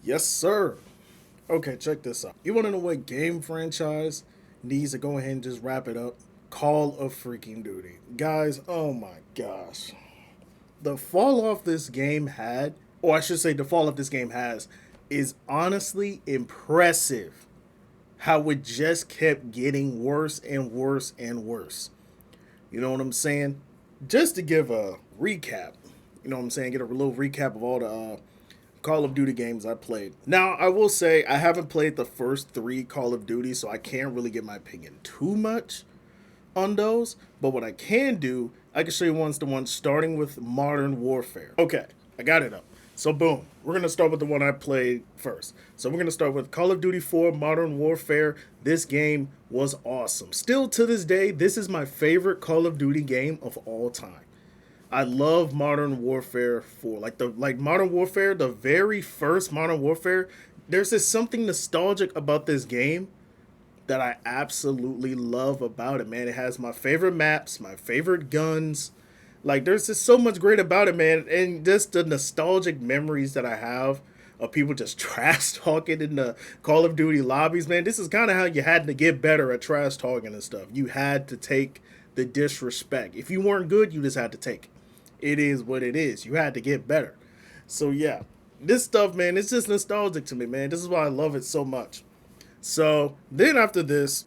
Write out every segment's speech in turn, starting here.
Yes, sir. Okay, check this out. You want to know what game franchise needs to go ahead and just wrap it up? Call of freaking Duty. Guys, oh my gosh. The fall off this game had, or I should say, the fall off this game has, is honestly impressive. How it just kept getting worse and worse and worse. You know what I'm saying? Just to give a recap, you know what I'm saying? Get a little recap of all the Call of Duty games I played. Now, I will say I haven't played the first three Call of Duty, so I can't really get my opinion too much on those. But what I can do, I can show you the one starting with Modern Warfare. Okay, I got it up. So boom, we're gonna start with the one I played first. So we're gonna start with Call of Duty 4 Modern Warfare. This game was awesome. Still to this day, this is my favorite Call of Duty game of all time. I love Modern Warfare 4. Like Modern Warfare, the very first Modern Warfare, there's just something nostalgic about this game that I absolutely love about it, man. It has my favorite maps, my favorite guns. Like there's just so much great about it, man. And just the nostalgic memories that I have of people just trash talking in the Call of Duty lobbies, man. This is kind of how you had to get better at trash talking and stuff. You had to take the disrespect. If you weren't good, you just had to take it. It is what it is. You had to get better. So yeah, this stuff, man, it's just nostalgic to me, man. This is why I love it so much. So then after this,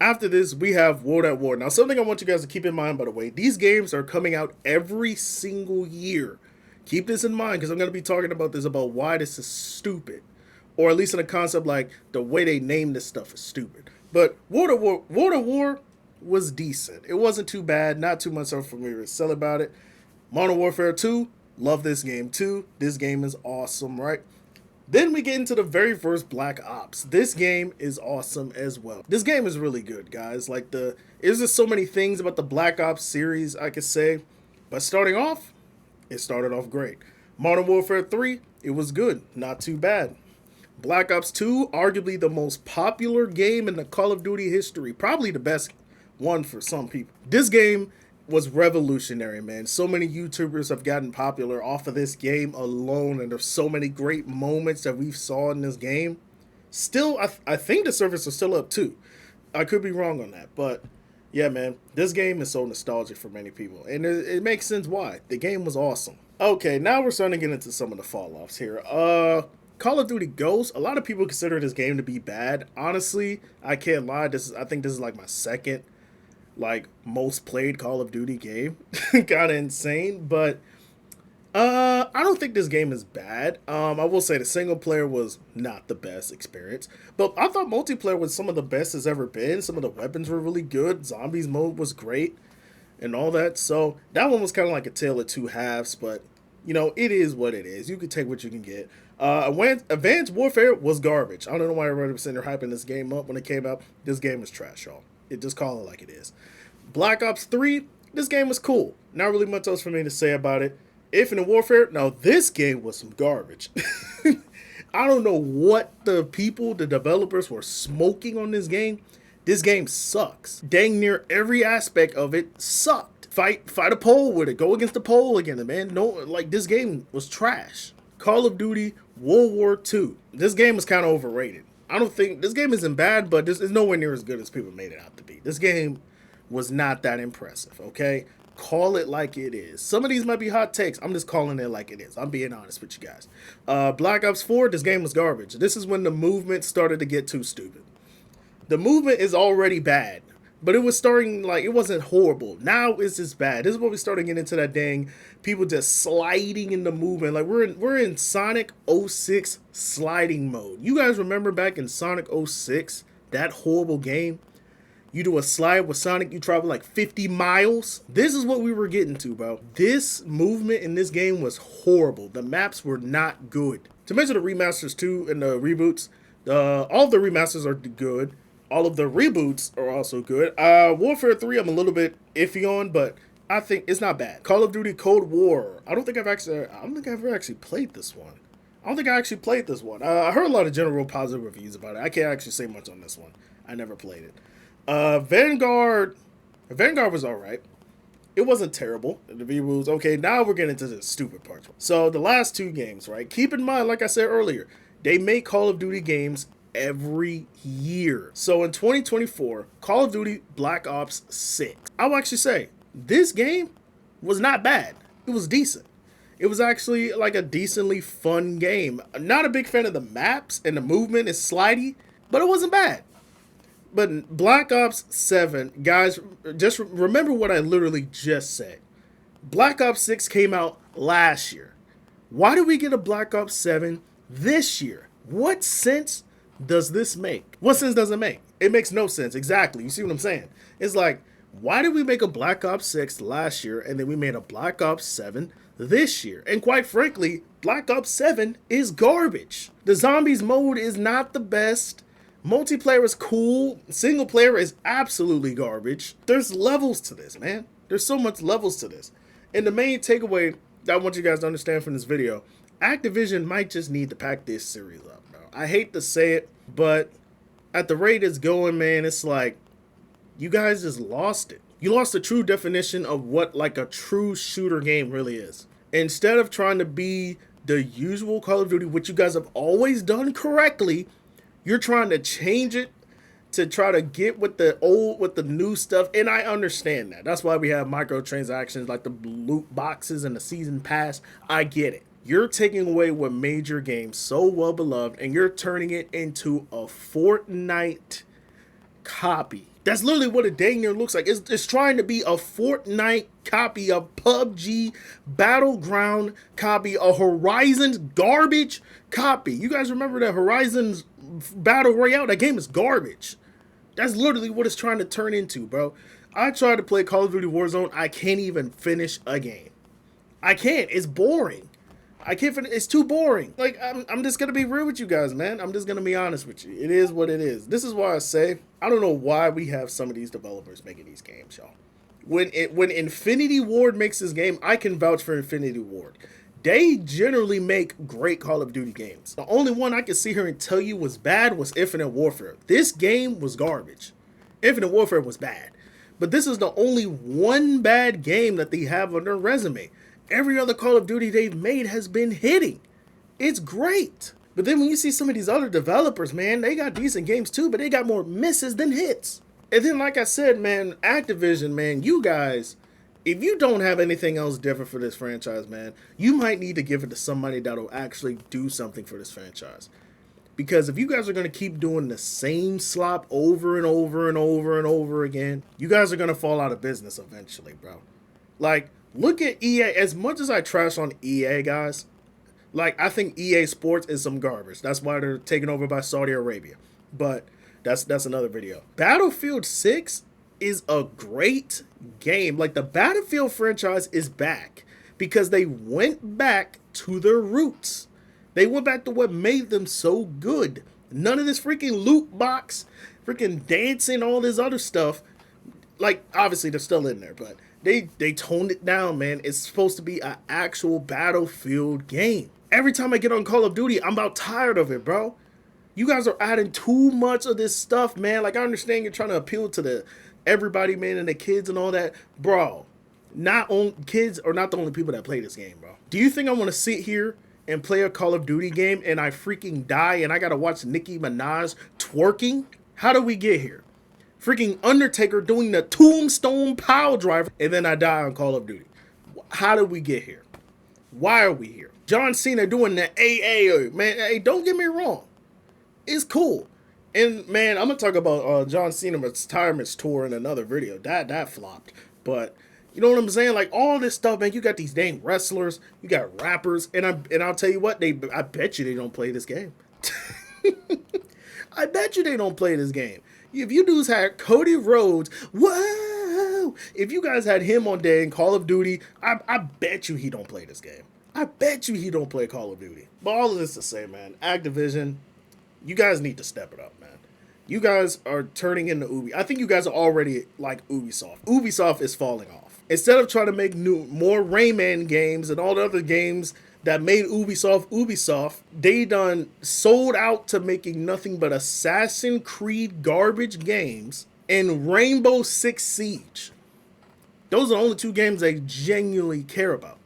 we have World at War. Now, something I want you guys to keep in mind, by the way, these games are coming out every single year. Keep this in mind because I'm going to be talking about this about why this is stupid, or at least in a concept like the way they name this stuff is stupid. But World at War was decent. It wasn't too bad. Not too much for me to sell about it. Modern Warfare 2, love this game too. This game is awesome, right? Then we get into the very first Black Ops. This game is awesome as well. This game is really good, guys. There's just so many things about the Black Ops series I could say. But starting off, it started off great. Modern Warfare 3, it was good, not too bad. Black Ops 2, arguably the most popular game in the Call of Duty history. Probably the best one for some people. This game was revolutionary, man. So many YouTubers have gotten popular off of this game alone, and there's so many great moments that we've saw in this game. Still, I think the servers are still up too. I could be wrong on that, but yeah, man, this game is so nostalgic for many people, and it makes sense why. The game was awesome. Okay, now we're starting to get into some of the fall offs here. Call of Duty Ghosts. A lot of people consider this game to be bad. Honestly, I can't lie. I think this is like my second most played Call of Duty game. Kind of insane, but I don't think this game is bad. I will say the single player was not the best experience, but I thought multiplayer was some of the best it's ever been. Some of the weapons were really good. Zombies mode was great, and all that. So that one was kind of like a tale of two halves, but it is what it is. You can take what you can get. Advanced Warfare was garbage. I don't know why everybody was sitting there hyping this game up when it came out. This game is trash, y'all. It just call it like it is. Black Ops 3, this game was cool. Not really much else for me to say about it. Infinite Warfare, now this game was some garbage. I don't know what the developers were smoking on this game. This game sucks. Dang near every aspect of it sucked. Fight a pole with it. Go against the pole again, man. No, this game was trash. Call of Duty World War II. This game is kind of overrated. I don't think this game isn't bad, but this is nowhere near as good as people made it out to be. This game was not that impressive, okay? Call it like it is. Some of these might be hot takes. I'm just calling it like it is. I'm being honest with you guys. Black Ops 4, this game was garbage. This is when the movement started to get too stupid. The movement is already bad, but it was starting it wasn't horrible. Now it's just bad. This is what we started getting into that dang people just sliding in the movement. Like we're in Sonic 06 sliding mode. You guys remember back in Sonic 06, that horrible game? You do a slide with Sonic, you travel like 50 miles. This is what we were getting to, bro. This movement in this game was horrible. The maps were not good. To mention the remasters too and the reboots, all of the remasters are good. All of the reboots are also good. Warfare 3, I'm a little bit iffy on, but I think it's not bad. Call of Duty Cold War. I don't think I've ever actually played this one. I I heard a lot of general positive reviews about it. I can't actually say much on this one. I never played it. Vanguard was alright. It wasn't terrible. The review was okay. Now we're getting into the stupid parts. So the last two games, right? Keep in mind, like I said earlier, They make Call of Duty games every year. So in 2024, Call of Duty Black Ops 6, I will actually say this game was not bad. It was decent. It was actually like a decently fun game. I'm not a big fan of the maps and the movement is slidey, but it wasn't bad. But Black Ops 7, guys, just remember what I literally just said. Black Ops 6 came out last year. Why do we get a Black Ops 7 this year? What sense does this make? What sense does it make? It makes no sense. Exactly. You see what I'm saying? It's like, why did we make a Black Ops 6 last year and then we made a Black Ops 7 this year? And quite frankly, Black Ops 7 is garbage. The zombies mode is not the best. Multiplayer is cool. Single player is absolutely garbage. There's levels to this, man. There's so much levels to this. And the main takeaway that I want you guys to understand from this video, Activision might just need to pack this series up, bro. I hate to say it, but at the rate it's going, man, it's like, you guys just lost it. You lost the true definition of what like a true shooter game really is. Instead of trying to be the usual Call of Duty, which you guys have always done correctly, you're trying to change it to try to get with the old, with the new stuff. And I understand that. That's why we have microtransactions like the loot boxes and the season pass. I get it. You're taking away what made your game so well beloved and you're turning it into a Fortnite copy. That's literally what it dang near looks like. It's trying to be a Fortnite copy, a PUBG Battleground copy, a Horizon's garbage copy. You guys remember that Horizon's Battle Royale? That game is garbage. That's literally what it's trying to turn into, bro. I tried to play Call of Duty Warzone. I can't even finish a game. I can't. It's boring. I can't finish. It's too boring. Like, I'm just going to be real with you guys, man. I'm just going to be honest with you. It is what it is. This is why I say, I don't know why we have some of these developers making these games, y'all. When Infinity Ward makes this game, I can vouch for Infinity Ward. They generally make great Call of Duty games. The only one I can sit here and tell you was bad was Infinite Warfare. This game was garbage. Infinite Warfare was bad. But this is the only one bad game that they have on their resume. Every other Call of Duty they've made has been hitting. It's great. But then when you see some of these other developers, man, they got decent games too, but they got more misses than hits. And then, like I said, man, Activision, man, you guys, if you don't have anything else different for this franchise, man, you might need to give it to somebody that'll actually do something for this franchise. Because if you guys are going to keep doing the same slop over and over and over and over again, you guys are going to fall out of business eventually, bro. Like, look at EA. As much as I trash on EA, guys, like, I think EA Sports is some garbage. That's why they're taken over by Saudi Arabia. But that's another video. Battlefield 6 is a great game. Like, the Battlefield franchise is back because they went back to their roots. They went back to what made them so good. None of this freaking loot box, freaking dancing, all this other stuff. Like, obviously, they're still in there, but they toned it down, man. It's supposed to be an actual Battlefield game. Every time I get on Call of Duty, I'm about tired of it, bro. You guys are adding too much of this stuff, man. Like, I understand you're trying to appeal to the everybody, man, and the kids and all that. Bro, kids are not the only people that play this game, bro. Do you think I want to sit here and play a Call of Duty game and I freaking die and I gotta watch Nicki Minaj twerking? How do we get here? Freaking Undertaker doing the tombstone pile driver and then I die on Call of Duty. How did we get here? Why are we here? John Cena doing the AA. Man, hey, don't get me wrong. It's cool. And man, I'm gonna talk about John Cena's retirement tour in another video. That flopped. But you know what I'm saying? Like, all this stuff, man. You got these dang wrestlers, you got rappers, and I'll tell you what, I bet you they don't play this game. I bet you they don't play this game. If you dudes had Cody Rhodes, whoa! If you guys had him on day in Call of Duty, I bet you he don't play this game. I bet you he don't play Call of Duty. But all of this to say, man, Activision, you guys need to step it up, man. You guys are turning into Ubi. I think you guys are already like Ubisoft. Ubisoft is falling off. Instead of trying to make more Rayman games and all the other games that made Ubisoft, they done sold out to making nothing but Assassin's Creed garbage games and Rainbow Six Siege. Those are the only two games they genuinely care about.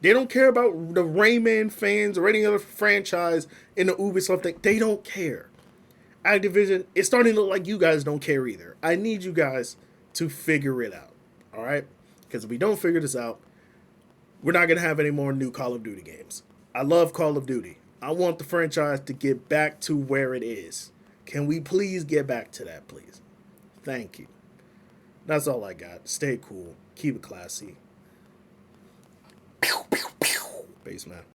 They don't care about the Rayman fans or any other franchise in the Ubisoft thing. They don't care. Activision, it's starting to look like you guys don't care either. I need you guys to figure it out. All right? Because if we don't figure this out, we're not going to have any more new Call of Duty games. I love Call of Duty. I want the franchise to get back to where it is. Can we please get back to that, please? Thank you. That's all I got. Stay cool. Keep it classy. Pew, pew, pew. Peace, man.